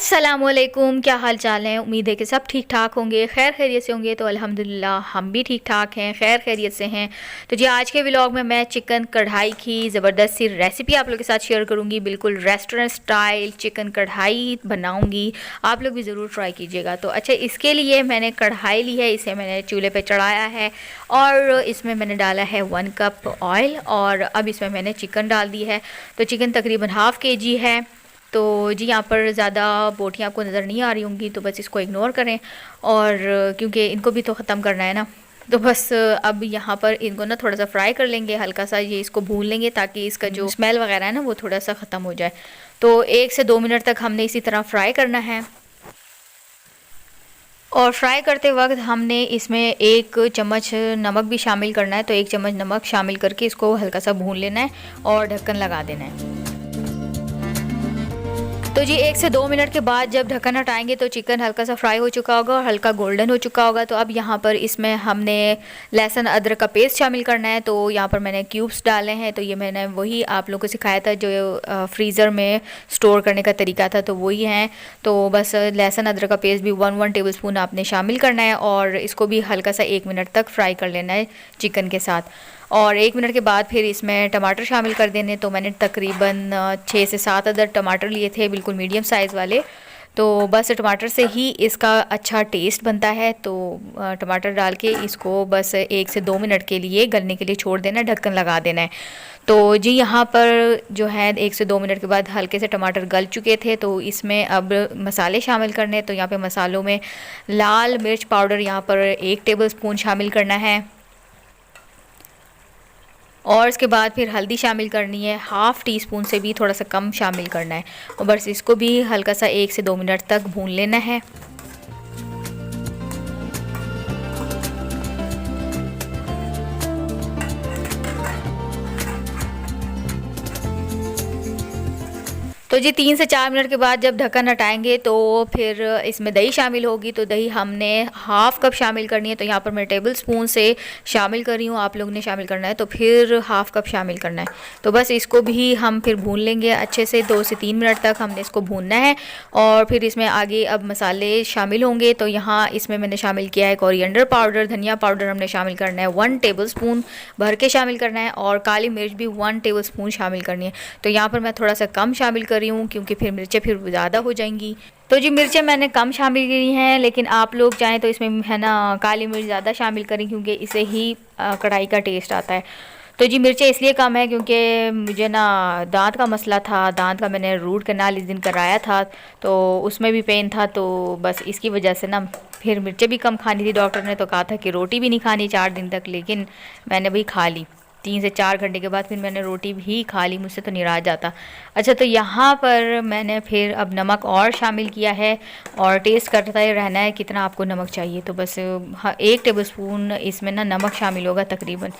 अस्सलामुअलैकुम, क्या हाल चाल है। उम्मीद है कि सब ठीक ठाक होंगे, खैर खैरियत से होंगे। तो अल्हम्दुलिल्लाह हम भी ठीक ठाक हैं, खैर खैरियत से हैं। तो जी आज के व्लॉग में मैं चिकन कढ़ाई की ज़बरदस्त सी रेसिपी आप लोगों के साथ शेयर करूंगी। बिल्कुल रेस्टोरेंट स्टाइल चिकन कढ़ाई बनाऊंगी, आप लोग भी ज़रूर ट्राई कीजिएगा। तो अच्छा, इसके लिए मैंने कढ़ाई ली है, इसे मैंने चूल्हे पर चढ़ाया है और इसमें मैंने डाला है 1 कप ऑयल और अब इसमें मैंने चिकन डाल दी है। तो चिकन तकरीबन हाफ़ kg है। तो जी यहाँ पर ज़्यादा बोटियाँ आपको नज़र नहीं आ रही होंगी, तो बस इसको इग्नोर करें। और क्योंकि इनको भी तो ख़त्म करना है ना, तो बस अब यहाँ पर इनको ना थोड़ा सा फ्राई कर लेंगे, हल्का सा ये इसको भून लेंगे ताकि इसका जो स्मेल वगैरह है ना वो थोड़ा सा ख़त्म हो जाए। तो 1 से 2 मिनट तक हमने इसी तरह फ्राई करना है। और फ्राई करते वक्त हमने इसमें 1 चम्मच नमक भी शामिल करना है। तो 1 चम्मच नमक शामिल करके इसको हल्का सा भून लेना है और ढक्कन लगा देना है। तो जी 1 से 2 मिनट के बाद जब ढक्कन हटाएंगे तो चिकन हल्का सा फ्राई हो चुका होगा और हल्का गोल्डन हो चुका होगा। तो अब यहाँ पर इसमें हमने लहसुन अदरक का पेस्ट शामिल करना है। तो यहाँ पर मैंने क्यूब्स डाले हैं। तो ये मैंने वही आप लोगों को सिखाया था जो फ्रीज़र में स्टोर करने का तरीका था, तो वही हैं। तो बस लहसुन अदरक का पेस्ट भी 1 टेबल स्पून आपने शामिल करना है और इसको भी हल्का सा 1 मिनट तक फ्राई कर लेना है चिकन के साथ। और 1 मिनट के बाद फिर इसमें टमाटर शामिल कर देने। तो मैंने तकरीबन 6 से 7 अदर टमाटर लिए थे, बिल्कुल मीडियम साइज़ वाले। तो बस टमाटर से ही इसका अच्छा टेस्ट बनता है। तो टमाटर डाल के इसको बस 1 से 2 मिनट के लिए गलने के लिए छोड़ देना है, ढक्कन लगा देना है। तो जी यहाँ पर जो है 1 से 2 मिनट के बाद हल्के से टमाटर गल चुके थे। तो इसमें अब मसाले शामिल करने हैं। तो यहाँ पे मसालों में लाल मिर्च पाउडर यहाँ पर 1 टेबल स्पून शामिल करना है और इसके बाद फिर हल्दी शामिल करनी है, हाफ़ टी स्पून से भी थोड़ा सा कम शामिल करना है। और बस इसको भी हल्का सा 1 से 2 मिनट तक भून लेना है। तो जी 3 से 4 मिनट के बाद जब ढक्कन हटाएंगे तो फिर इसमें दही शामिल होगी। तो दही हमने हाफ़ कप शामिल करनी है। तो यहाँ पर मैं टेबल स्पून से शामिल कर रही हूँ, आप लोग ने शामिल करना है तो फिर हाफ़ कप शामिल करना है। तो बस इसको भी हम फिर भून लेंगे अच्छे से, 2 से 3 मिनट तक हमने इसको भूनना है। और फिर इसमें आगे अब मसाले शामिल होंगे। तो यहाँ इसमें मैंने शामिल किया है कोरिएंडर पाउडर, धनिया पाउडर हमने शामिल करना है 1 टेबल स्पून भर के शामिल करना है और काली मिर्च भी 1 टेबल स्पून शामिल करनी है। तो यहाँ पर मैं थोड़ा सा कम शामिल कर रही हूँ क्योंकि फिर मिर्चें फिर ज़्यादा हो जाएंगी। तो जी मिर्चें मैंने कम शामिल की हैं, लेकिन आप लोग चाहें तो इसमें है ना काली मिर्च ज़्यादा शामिल करें क्योंकि इसे ही कढ़ाई का टेस्ट आता है। तो जी मिर्चें इसलिए कम है क्योंकि मुझे ना दांत का मसला था, दांत का मैंने रूट कैनाल इस दिन कराया था तो उसमें भी पेन था। तो बस इसकी वजह से ना फिर मिर्चें भी कम खानी थी। डॉक्टर ने तो कहा था कि रोटी भी नहीं खानी 4 दिन तक, लेकिन मैंने भी खा ली। 3 से 4 घंटे के बाद फिर मैंने रोटी भी खा ली, मुझसे तो नहीं रहा जाता। अच्छा, तो यहाँ पर मैंने फिर अब नमक और शामिल किया है और टेस्ट करता ही रहना है कितना आपको नमक चाहिए। तो बस 1 टेबल स्पून इसमें ना नमक शामिल होगा तकरीबन।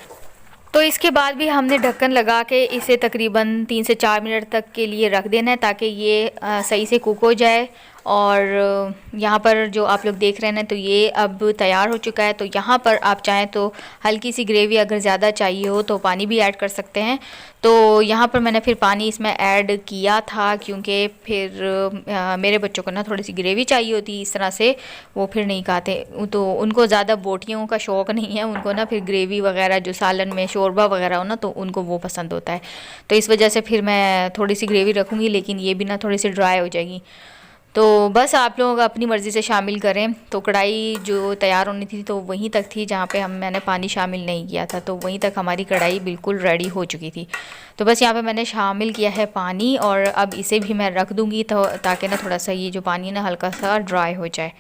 तो इसके बाद भी हमने ढक्कन लगा के इसे तकरीबन 3 से 4 मिनट तक के लिए रख देना है ताकि ये सही से कुक हो जाए। और यहाँ पर जो आप लोग देख रहे हैं तो ये अब तैयार हो चुका है। तो यहाँ पर आप चाहें तो हल्की सी ग्रेवी अगर ज़्यादा चाहिए हो तो पानी भी ऐड कर सकते हैं। तो यहाँ पर मैंने फिर पानी इसमें ऐड किया था क्योंकि फिर मेरे बच्चों को ना थोड़ी सी ग्रेवी चाहिए होती, इस तरह से वो फिर नहीं खाते। तो उनको ज़्यादा बोटियों का शौक़ नहीं है, उनको ना फिर ग्रेवी वगैरह जो सालन में शोरबा वगैरह हो ना तो उनको वो पसंद होता है। तो इस वजह से फिर मैं थोड़ी सी ग्रेवी रखूँगी, लेकिन ये भी ना थोड़ी सी ड्राई हो जाएगी। तो बस आप लोग अपनी मर्ज़ी से शामिल करें। तो कढ़ाई जो तैयार होनी थी तो वहीं तक थी जहाँ पे मैंने पानी शामिल नहीं किया था, तो वहीं तक हमारी कढ़ाई बिल्कुल रेडी हो चुकी थी। तो बस यहाँ पे मैंने शामिल किया है पानी और अब इसे भी मैं रख दूँगी तो ताकि ना थोड़ा सा ये जो पानी ना हल्का सा ड्राई हो जाए।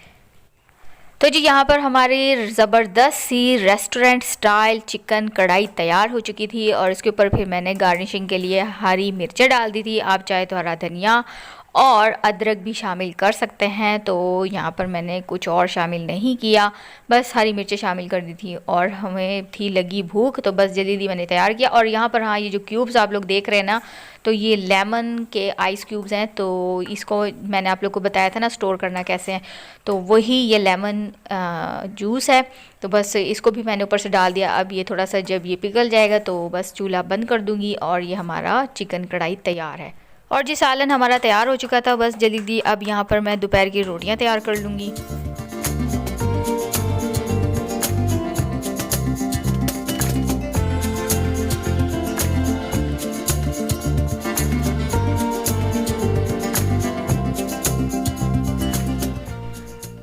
तो जी यहाँ पर हमारी ज़बरदस्त सी रेस्टोरेंट स्टाइल चिकन कढ़ाई तैयार हो चुकी थी और इसके ऊपर फिर मैंने गार्निशिंग के लिए हरी मिर्चें डाल दी थी। आप चाहे तो हरा धनिया और अदरक भी शामिल कर सकते हैं। तो यहाँ पर मैंने कुछ और शामिल नहीं किया, बस हरी मिर्चें शामिल कर दी थी और हमें थी लगी भूख तो बस जल्दी जल्दी मैंने तैयार किया। और यहाँ पर हाँ, ये जो क्यूब्स आप लोग देख रहे हैं ना, तो ये लेमन के आइस क्यूब्स हैं। तो इसको मैंने आप लोग को बताया था ना स्टोर करना कैसे है, तो वही ये लेमन जूस है। तो बस इसको भी मैंने ऊपर से डाल दिया। अब ये थोड़ा सा जब ये पिघल जाएगा तो बस चूल्हा बंद कर दूँगी और ये हमारा चिकन कढ़ाई तैयार है। और जी सालन हमारा तैयार हो चुका था, बस जल्दी अब यहाँ पर मैं दोपहर की रोटियाँ तैयार कर लूँगी।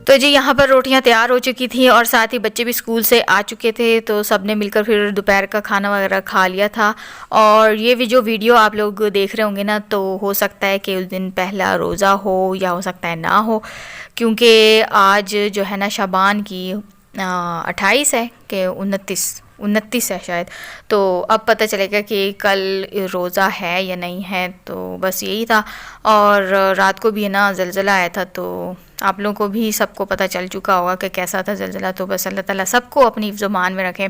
तो जी यहाँ पर रोटियाँ तैयार हो चुकी थी और साथ ही बच्चे भी स्कूल से आ चुके थे, तो सब ने मिलकर फिर दोपहर का खाना वगैरह खा लिया था। और ये भी जो वीडियो आप लोग देख रहे होंगे ना, तो हो सकता है कि उस दिन पहला रोज़ा हो या हो सकता है ना हो, क्योंकि आज जो है ना शाबान की 28 है कि 29 है शायद। तो अब पता चलेगा कि कल रोज़ा है या नहीं है, तो बस यही था। और रात को भी है ना ज़लज़ला आया था, तो आप लोगों को भी सबको पता चल चुका होगा कि कैसा था ज़लज़ला। तो बस अल्लाह ताला सबको अपनी ज़ुबान में रखें।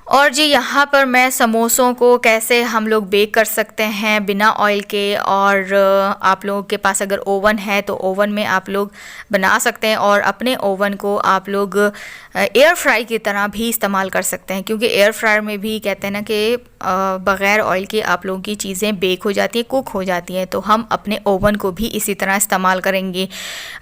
और जी यहाँ पर मैं समोसों को कैसे हम लोग बेक कर सकते हैं बिना ऑयल के, और आप लोगों के पास अगर ओवन है तो ओवन में आप लोग बना सकते हैं, और अपने ओवन को आप लोग एयर फ्राई की तरह भी इस्तेमाल कर सकते हैं, क्योंकि एयर फ्रायर में भी कहते हैं ना कि बग़ैर ऑयल के आप लोगों की चीज़ें बेक हो जाती हैं, कुक हो जाती हैं। तो हम अपने ओवन को भी इसी तरह इस्तेमाल करेंगे।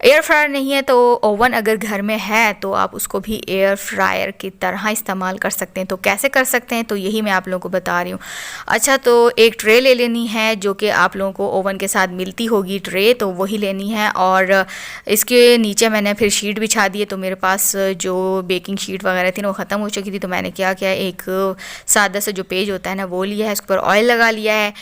एयर फ्रायर नहीं है तो ओवन अगर घर में है तो आप उसको भी एयर फ्रायर की तरह इस्तेमाल कर सकते हैं। तो कैसे कर सकते हैं, तो यही मैं आप लोगों को बता रही हूँ। अच्छा, तो एक ट्रे ले लेनी है जो कि आप लोगों को ओवन के साथ मिलती होगी ट्रे, तो वही लेनी है। और इसके नीचे मैंने फिर शीट बिछा दी है, तो मेरे पास जो बेकिंग शीट वगैरह थी ना वो ख़त्म हो चुकी थी। तो मैंने क्या किया, एक सादा सा जो पेज होता है ना वो लिया है, उसके ऊपर ऑयल लगा लिया है।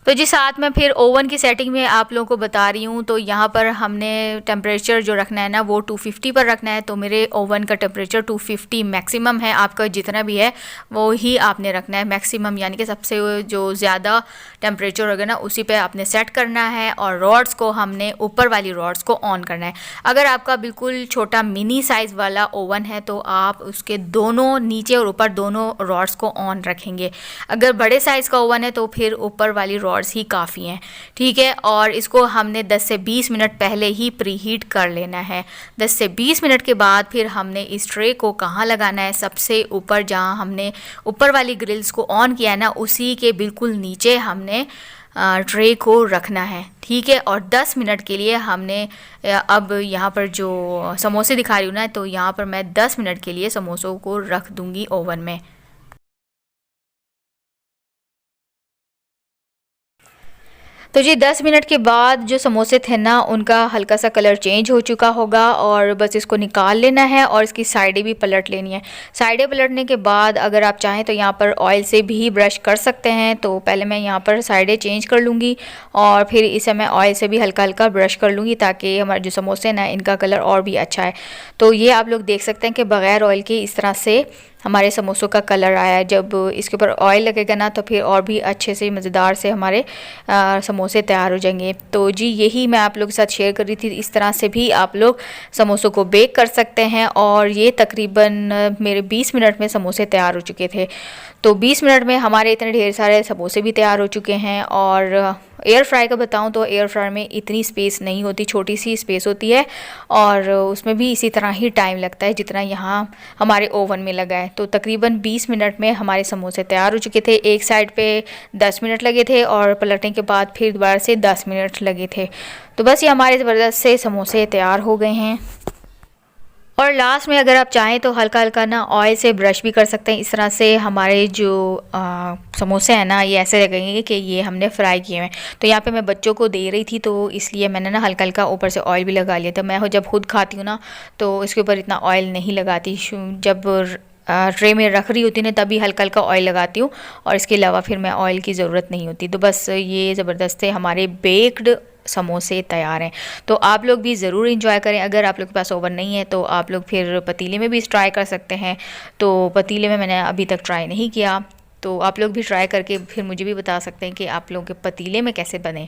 तो जी साथ में फिर ओवन की सेटिंग में आप लोगों को बता रही हूँ। तो यहाँ पर हमने टेम्परेचर जो रखना है ना वो 250 पर रखना है। तो मेरे ओवन का टेम्परेचर 250 मैक्सिमम है। आपका जितना भी है वो ही आपने रखना है मैक्सिमम, यानी कि सबसे जो ज़्यादा टेम्परेचर होगा ना उसी पे आपने सेट करना है। और रॉड्स को हमने ऊपर वाली रॉड्स को ऑन करना है। अगर आपका बिल्कुल छोटा मिनी साइज़ वाला ओवन है तो आप उसके दोनों नीचे और ऊपर दोनों रॉड्स को ऑन रखेंगे। अगर बड़े साइज़ का ओवन है तो फिर ऊपर वाली रॉड्स ही काफ़ी हैं, ठीक है। और इसको हमने 10 से 20 मिनट पहले ही प्री हीट कर लेना है। 10 से 20 मिनट के बाद फिर हमने इस ट्रे को कहाँ लगाना है, सबसे ऊपर जहाँ हमने ऊपर वाली ग्रिल्स को ऑन किया है ना उसी के बिल्कुल नीचे हमने ट्रे को रखना है, ठीक है। और 10 मिनट के लिए हमने अब यहाँ पर जो समोसे दिखा रही हूँ ना, तो यहाँ पर मैं 10 मिनट के लिए समोसों को रख दूँगी ओवन में। तो जी 10 मिनट के बाद जो समोसे थे ना उनका हल्का सा कलर चेंज हो चुका होगा, और बस इसको निकाल लेना है और इसकी साइडें भी पलट लेनी है। साइडें पलटने के बाद अगर आप चाहें तो यहाँ पर ऑयल से भी ब्रश कर सकते हैं। तो पहले मैं यहाँ पर साइडें चेंज कर लूँगी और फिर इसे मैं ऑयल से भी हल्का हल्का ब्रश कर लूँगी, ताकि हमारे जो समोसे ना इनका कलर और भी अच्छा है। तो ये आप लोग देख सकते हैं कि बग़ैर ऑयल के इस तरह से हमारे समोसों का कलर आया है। जब इसके ऊपर ऑयल लगेगा ना तो फिर और भी अच्छे से मज़ेदार से हमारे समोसे तैयार हो जाएंगे। तो जी यही मैं आप लोगों के साथ शेयर कर रही थी। इस तरह से भी आप लोग समोसों को बेक कर सकते हैं। और ये तकरीबन मेरे 20 मिनट में समोसे तैयार हो चुके थे। तो 20 मिनट में हमारे इतने ढेर सारे समोसे भी तैयार हो चुके हैं। और एयर फ्राई का बताऊं तो एयर फ्राई में इतनी स्पेस नहीं होती, छोटी सी स्पेस होती है, और उसमें भी इसी तरह ही टाइम लगता है जितना यहाँ हमारे ओवन में लगा है। तो तकरीबन 20 मिनट में हमारे समोसे तैयार हो चुके थे। एक साइड पे 10 मिनट लगे थे और पलटने के बाद फिर दोबारा से 10 मिनट लगे थे। तो बस ये हमारे ज़बरदस्त से समोसे तैयार हो गए हैं। और लास्ट में अगर आप चाहें तो हल्का हल्का ना ऑयल से ब्रश भी कर सकते हैं। इस तरह से हमारे जो समोसे हैं ना ये ऐसे लगेंगे कि ये हमने फ्राई किए हैं। तो यहाँ पे मैं बच्चों को दे रही थी तो इसलिए मैंने ना हल्का हल्का ऊपर से ऑयल भी लगा लिया था। मैं जब खुद खाती हूँ ना तो इसके ऊपर इतना ऑयल नहीं लगाती, जब ट्रे में रख रही होती ना तभी हल्का हल्का ऑयल लगाती हूँ, और इसके अलावा फिर मैं ऑयल की ज़रूरत नहीं होती। तो बस ये ज़बरदस्त है, हमारे बेक्ड समोसे तैयार हैं। तो आप लोग भी ज़रूर इंजॉय करें। अगर आप लोग के पास ओवन नहीं है तो आप लोग फिर पतीले में भी ट्राई कर सकते हैं। तो पतीले में मैंने अभी तक ट्राई नहीं किया, तो आप लोग भी ट्राई करके फिर मुझे भी बता सकते हैं कि आप लोगों के पतीले में कैसे बने।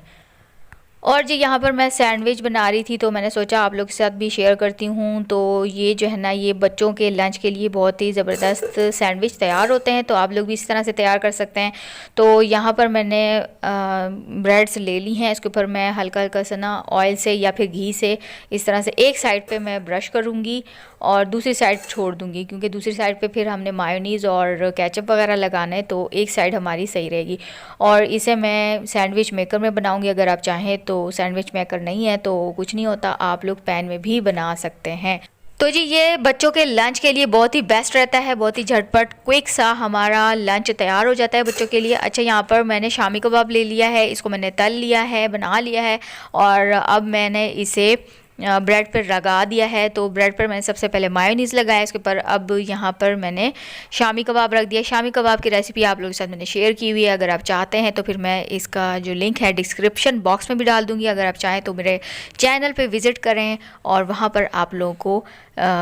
और जी यहाँ पर मैं सैंडविच बना रही थी, तो मैंने सोचा आप लोग के साथ भी शेयर करती हूँ। तो ये जो है ना, ये बच्चों के लंच के लिए बहुत ही ज़बरदस्त सैंडविच तैयार होते हैं, तो आप लोग भी इस तरह से तैयार कर सकते हैं। तो यहाँ पर मैंने ब्रेड्स ले ली हैं, इसके ऊपर मैं हल्का हल्का सा ना ऑयल से या फिर घी से इस तरह से एक साइड पे मैं ब्रश करूँगी और दूसरी साइड छोड़ दूँगी, क्योंकि दूसरी साइड पे फिर हमने मायोनीज़ और केचप वगैरह लगाना है, तो एक साइड हमारी सही रहेगी। और इसे मैं सैंडविच मेकर में बनाऊँगी। अगर आप चाहें तो सैंडविच मेकर नहीं है तो कुछ नहीं होता, आप लोग पैन में भी बना सकते हैं। तो जी ये बच्चों के लंच के लिए बहुत ही बेस्ट रहता है, बहुत ही झटपट क्विक सा हमारा लंच तैयार हो जाता है बच्चों के लिए। अच्छा, यहाँ पर मैंने शामी कबाब ले लिया है, इसको मैंने तल लिया है, बना लिया है, और अब मैंने इसे ब्रेड पर लगा दिया है। तो ब्रेड पर मैंने सबसे पहले मायोनीज़ लगाया, इसके ऊपर अब यहाँ पर मैंने शामी कबाब रख दिया। शामी कबाब की रेसिपी आप लोगों के साथ मैंने शेयर की हुई है, अगर आप चाहते हैं तो फिर मैं इसका जो लिंक है डिस्क्रिप्शन बॉक्स में भी डाल दूँगी। अगर आप चाहें तो मेरे चैनल पे विज़िट करें और वहाँ पर आप लोगों को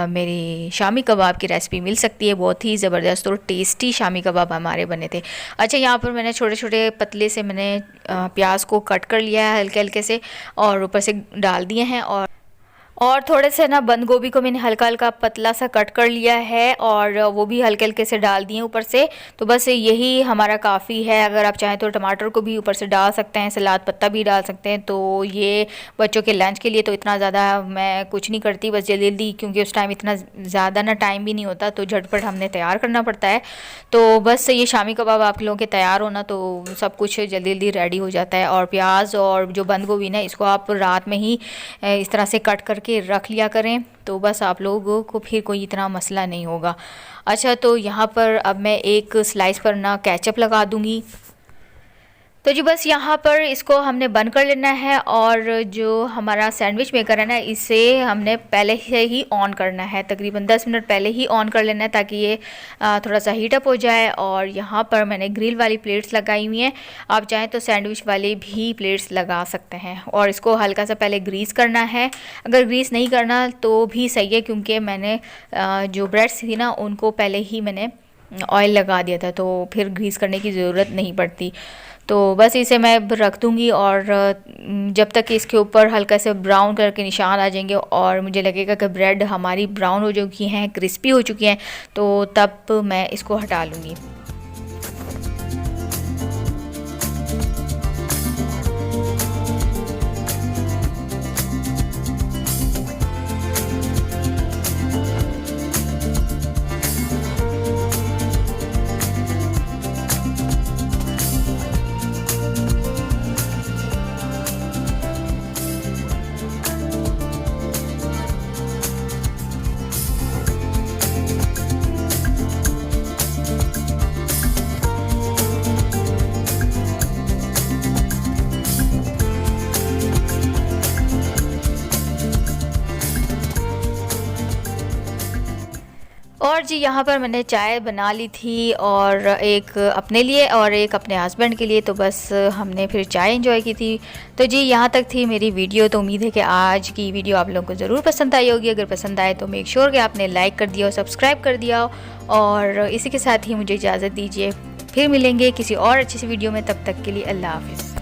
मेरी शामी कबाब की रेसिपी मिल सकती है। बहुत ही ज़बरदस्त और टेस्टी शामी कबाब हमारे बने थे। अच्छा, यहाँ पर मैंने छोटे छोटे पतले से मैंने प्याज को कट कर लिया है हल्के हल्के से, और ऊपर से डाल दिए हैं, और थोड़े से ना बंद गोभी को मैंने हल्का हल्का पतला सा कट कर लिया है और वो भी हल्के हल्के से डाल दिए ऊपर से। तो बस यही हमारा काफ़ी है। अगर आप चाहें तो टमाटर को भी ऊपर से डाल सकते हैं, सलाद पत्ता भी डाल सकते हैं। तो ये बच्चों के लंच के लिए तो इतना ज़्यादा मैं कुछ नहीं करती, बस जल्दी जल्दी, क्योंकि उस टाइम इतना ज़्यादा ना टाइम भी नहीं होता, तो झटपट हमने तैयार करना पड़ता है। तो बस ये शामी कबाब आप लोगों के तैयार होना तो सब कुछ जल्दी जल्दी रेडी हो जाता है। और प्याज और जो बंद गोभी ना, इसको आप रात में ही इस तरह से कट करके रख लिया करें, तो बस आप लोगों को फिर कोई इतना मसला नहीं होगा। अच्छा, तो यहाँ पर अब मैं एक स्लाइस पर ना केचप लगा दूँगी। तो जी बस यहाँ पर इसको हमने बंद कर लेना है, और जो हमारा सैंडविच मेकर है ना, इसे हमने पहले से ही ऑन करना है, तकरीबन 10 मिनट पहले ही ऑन कर लेना है, ताकि ये थोड़ा सा हीटअप हो जाए। और यहाँ पर मैंने ग्रिल वाली प्लेट्स लगाई हुई हैं, आप चाहें तो सैंडविच वाली भी प्लेट्स लगा सकते हैं। और इसको हल्का सा पहले ग्रीस करना है, अगर ग्रीस नहीं करना तो भी सही है, क्योंकि मैंने जो ब्रेड्स थी ना उनको पहले ही मैंने ऑयल लगा दिया था, तो फिर ग्रीस करने की ज़रूरत नहीं पड़ती। तो बस इसे मैं रख दूँगी, और जब तक इसके ऊपर हल्का से ब्राउन कलर के निशान आ जाएंगे और मुझे लगेगा कि ब्रेड हमारी ब्राउन हो चुकी हैं, क्रिस्पी हो चुकी हैं, तो तब मैं इसको हटा लूँगी। और जी यहाँ पर मैंने चाय बना ली थी, और एक अपने लिए और एक अपने हस्बैंड के लिए, तो बस हमने फिर चाय एंजॉय की थी। तो जी यहाँ तक थी मेरी वीडियो। तो उम्मीद है कि आज की वीडियो आप लोगों को ज़रूर पसंद आई होगी। अगर पसंद आए तो मेक श्योर कि आपने लाइक कर दिया और सब्सक्राइब कर दिया। और इसी के साथ ही मुझे इजाज़त दीजिए, फिर मिलेंगे किसी और अच्छी सी वीडियो में। तब तक के लिए अल्लाह हाफ़िज़।